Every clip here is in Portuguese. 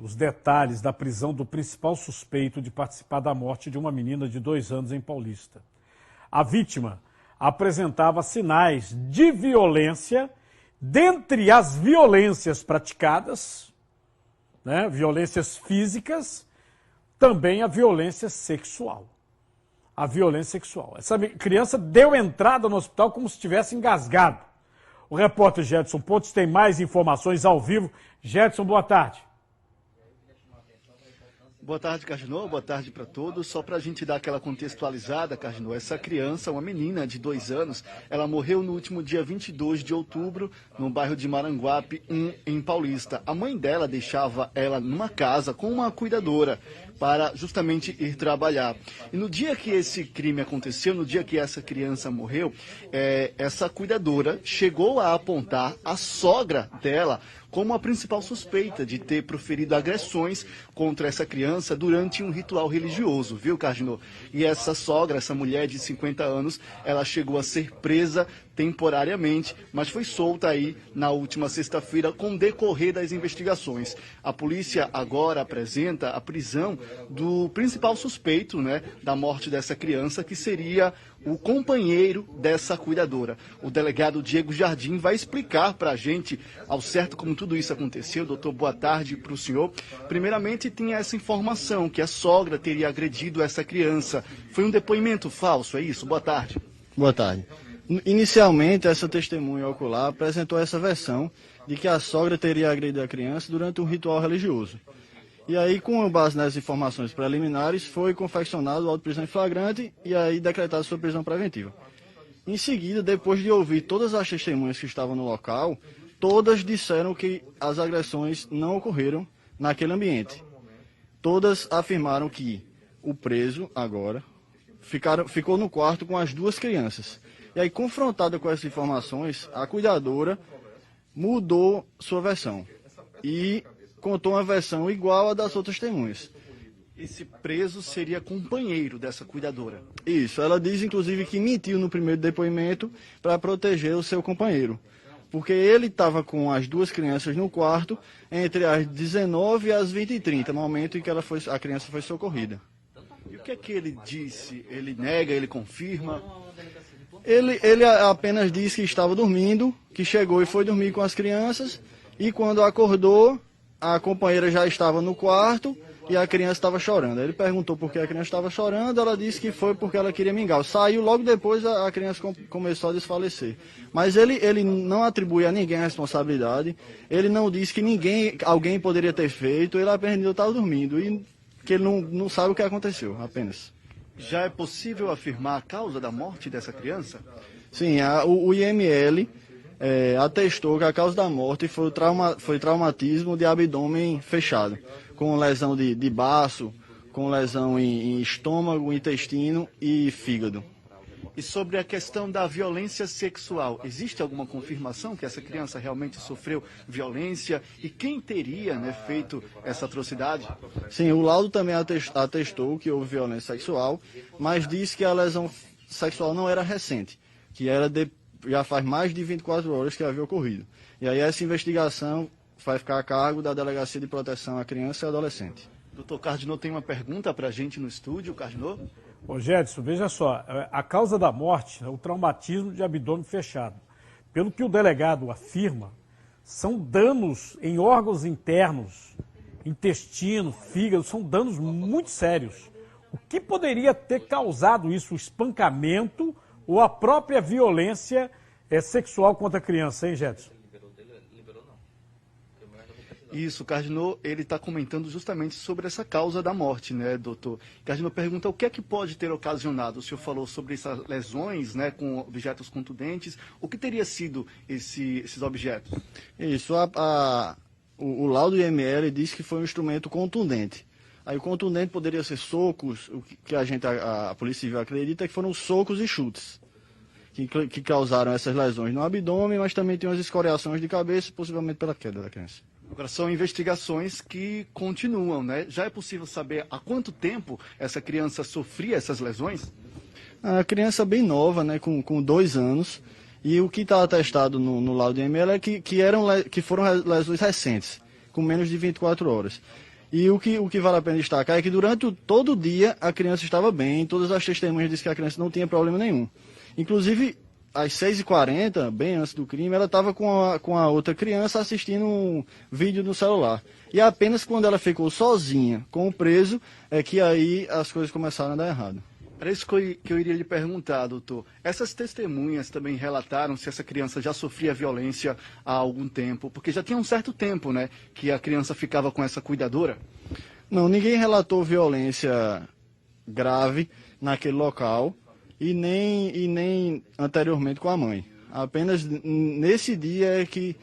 os detalhes da prisão do principal suspeito de participar da morte de uma menina de 2 anos em Paulista. A vítima apresentava sinais de violência, dentre as violências praticadas, né, violências físicas, também a violência sexual. A violência sexual. Essa criança deu entrada no hospital como se estivesse engasgado. O repórter Jedson Pontes tem mais informações ao vivo. Jedson, boa tarde. Boa tarde, Carginô. Boa tarde para todos. Só para a gente dar aquela contextualizada, Carginô, essa criança, uma menina de 2 anos, ela morreu no último dia 22 de outubro, no bairro de Maranguape 1, em Paulista. A mãe dela deixava ela numa casa com uma cuidadora para justamente ir trabalhar. E no dia que esse crime aconteceu, no dia que essa criança morreu, essa cuidadora chegou a apontar a sogra dela como a principal suspeita de ter proferido agressões contra essa criança durante um ritual religioso, viu, Carginô? E essa sogra, essa mulher de 50 anos, ela chegou a ser presa temporariamente, mas foi solta aí na última sexta-feira com o decorrer das investigações. A polícia agora apresenta a prisão do principal suspeito, né, da morte dessa criança, que seria o companheiro dessa cuidadora. O delegado Diego Jardim vai explicar para a gente ao certo como tudo isso aconteceu. Doutor, boa tarde para o senhor. Primeiramente, tem essa informação que a sogra teria agredido essa criança. Foi um depoimento falso, é isso? Boa tarde. Boa tarde. Inicialmente, essa testemunha ocular apresentou essa versão de que a sogra teria agredido a criança durante um ritual religioso. E aí, com base nas informações preliminares, foi confeccionado o auto de prisão em flagrante e aí decretado sua prisão preventiva. Em seguida, depois de ouvir todas as testemunhas que estavam no local, todas disseram que as agressões não ocorreram naquele ambiente. Todas afirmaram que o preso, agora, ficou no quarto com as 2 crianças. E aí, confrontada com essas informações, a cuidadora mudou sua versão e contou uma versão igual à das outras testemunhas. Esse preso seria companheiro dessa cuidadora. Isso, ela diz inclusive que mentiu no primeiro depoimento para proteger o seu companheiro. Porque ele estava com as 2 crianças no quarto entre as 19 e as 20h30, no momento em que a criança foi socorrida. E o que é que ele disse? Ele nega, ele confirma? Ele apenas disse que estava dormindo, que chegou e foi dormir com as crianças, e quando acordou, a companheira já estava no quarto e a criança estava chorando. Ele perguntou por que a criança estava chorando, ela disse que foi porque ela queria mingau. Saiu logo depois, a criança começou a desfalecer. Mas ele não atribui a ninguém a responsabilidade, ele não disse que alguém poderia ter feito, ele apenas estava dormindo e que ele não sabe o que aconteceu, apenas. Já é possível afirmar a causa da morte dessa criança? Sim, o IML atestou que a causa da morte foi traumatismo de abdômen fechado, com lesão de baço, com lesão em estômago, intestino e fígado. E sobre a questão da violência sexual, existe alguma confirmação que essa criança realmente sofreu violência? E quem teria, né, feito essa atrocidade? Sim, o laudo também atestou que houve violência sexual, mas disse que a lesão sexual não era recente, que já faz mais de 24 horas que havia ocorrido. E aí essa investigação vai ficar a cargo da Delegacia de Proteção à Criança e Adolescente. Doutor Carginô tem uma pergunta para a gente no estúdio, Carginô? Ô Jedson, veja só, a causa da morte é o traumatismo de abdômen fechado. Pelo que o delegado afirma, são danos em órgãos internos, intestino, fígado, são danos muito sérios. O que poderia ter causado isso? O espancamento ou a própria violência sexual contra a criança, hein, Jedson? Isso, Carginô, ele está comentando justamente sobre essa causa da morte, né, doutor? Carginô pergunta o que é que pode ter ocasionado. O senhor falou sobre essas lesões, né, com objetos contundentes. O que teria sido esses objetos? Isso, o laudo IML diz que foi um instrumento contundente. Aí o contundente poderia ser socos, o que a Polícia Civil acredita que foram socos e chutes que causaram essas lesões no abdômen, mas também tem umas escoriações de cabeça, possivelmente pela queda da criança. Agora, são investigações que continuam, né? Já é possível saber há quanto tempo essa criança sofria essas lesões? A criança bem nova, né, com 2 anos, e o que está atestado no laudo IML é que foram lesões recentes, com menos de 24 horas. E o que vale a pena destacar é que durante todo o dia a criança estava bem, todas as testemunhas disseram que a criança não tinha problema nenhum. Inclusive, às 6h40, bem antes do crime, ela estava com a outra criança assistindo um vídeo no celular. E apenas quando ela ficou sozinha com o preso é que aí as coisas começaram a dar errado. Era isso que eu iria lhe perguntar, doutor. Essas testemunhas também relataram se essa criança já sofria violência há algum tempo? Porque já tinha um certo tempo, né, que a criança ficava com essa cuidadora? Não, ninguém relatou violência grave naquele local e nem anteriormente com a mãe. Apenas nesse dia é que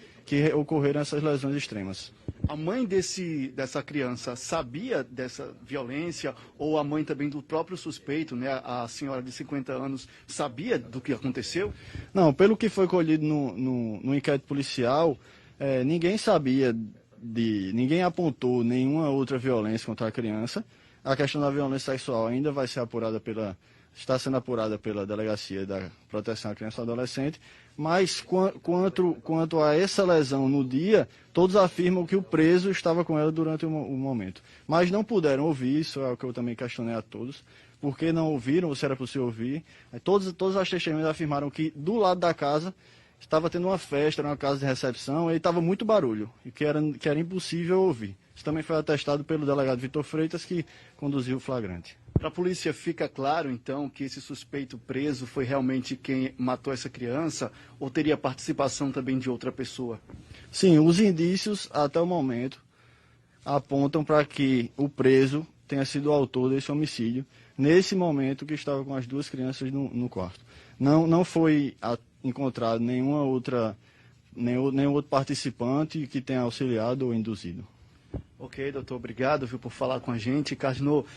ocorreram essas lesões extremas. A mãe dessa criança sabia dessa violência ou a mãe também do próprio suspeito, né, a senhora de 50 anos, sabia do que aconteceu? Não, pelo que foi colhido no inquérito policial, ninguém sabia ninguém apontou nenhuma outra violência contra a criança. A questão da violência sexual ainda vai ser está sendo apurada pela Delegacia da Proteção à Criança e ao Adolescente, mas quanto a essa lesão no dia, todos afirmam que o preso estava com ela durante o momento. Mas não puderam ouvir, isso é o que eu também questionei a todos, porque não ouviram, ou se era possível ouvir. Todas as testemunhas afirmaram que do lado da casa estava tendo uma festa, era uma casa de recepção, e estava muito barulho, e que era impossível ouvir. Isso também foi atestado pelo delegado Vitor Freitas, que conduziu o flagrante. Para a polícia fica claro, então, que esse suspeito preso foi realmente quem matou essa criança ou teria participação também de outra pessoa? Sim, os indícios, até o momento, apontam para que o preso tenha sido o autor desse homicídio, nesse momento que estava com as duas crianças no quarto. Não foi encontrado nenhum outro participante que tenha auxiliado ou induzido. Ok, doutor, obrigado, por falar com a gente. Carnot,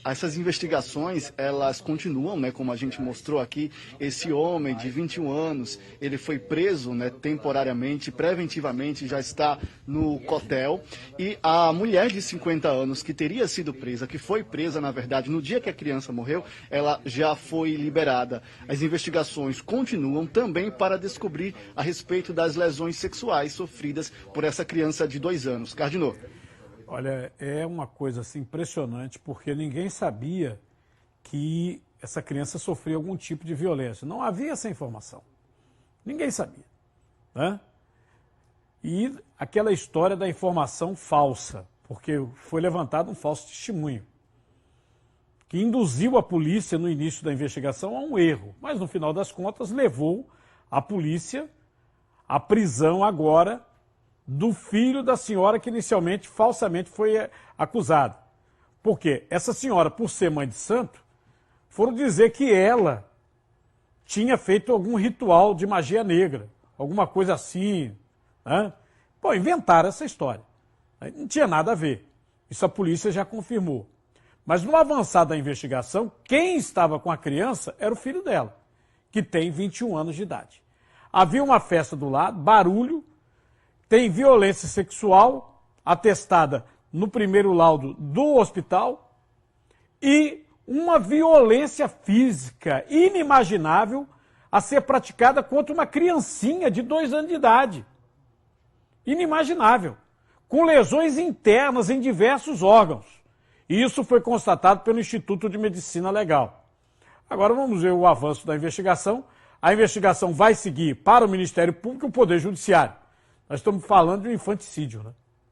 essas investigações, elas continuam, né, como a gente mostrou aqui. Esse homem de 21 anos, ele foi preso, né, temporariamente, preventivamente, já está no cotel. E a mulher de 50 anos, que teria sido presa, que foi presa, na verdade, no dia que a criança morreu, ela já foi liberada. As investigações continuam também para descobrir a respeito das lesões sexuais sofridas por essa criança de 2 anos. Carnot. Olha, é uma coisa assim, impressionante, porque ninguém sabia que essa criança sofria algum tipo de violência. Não havia essa informação. Ninguém sabia, né? E aquela história da informação falsa, porque foi levantado um falso testemunho, que induziu a polícia no início da investigação a um erro, mas no final das contas levou a polícia à prisão agora do filho da senhora que inicialmente falsamente foi acusada. Porque essa senhora, por ser mãe de santo, foram dizer que ela tinha feito algum ritual de magia negra, alguma coisa assim, né? Pô, inventaram essa história. Não tinha nada a ver. Isso a polícia já confirmou. Mas no avançar da investigação, quem estava com a criança era o filho dela, que tem 21 anos de idade. Havia uma festa do lado, barulho, tem violência sexual atestada no primeiro laudo do hospital e uma violência física inimaginável a ser praticada contra uma criancinha de 2 anos de idade. Inimaginável. Com lesões internas em diversos órgãos. E isso foi constatado pelo Instituto de Medicina Legal. Agora vamos ver o avanço da investigação. A investigação vai seguir para o Ministério Público e o Poder Judiciário. Nós estamos falando de um infanticídio, né?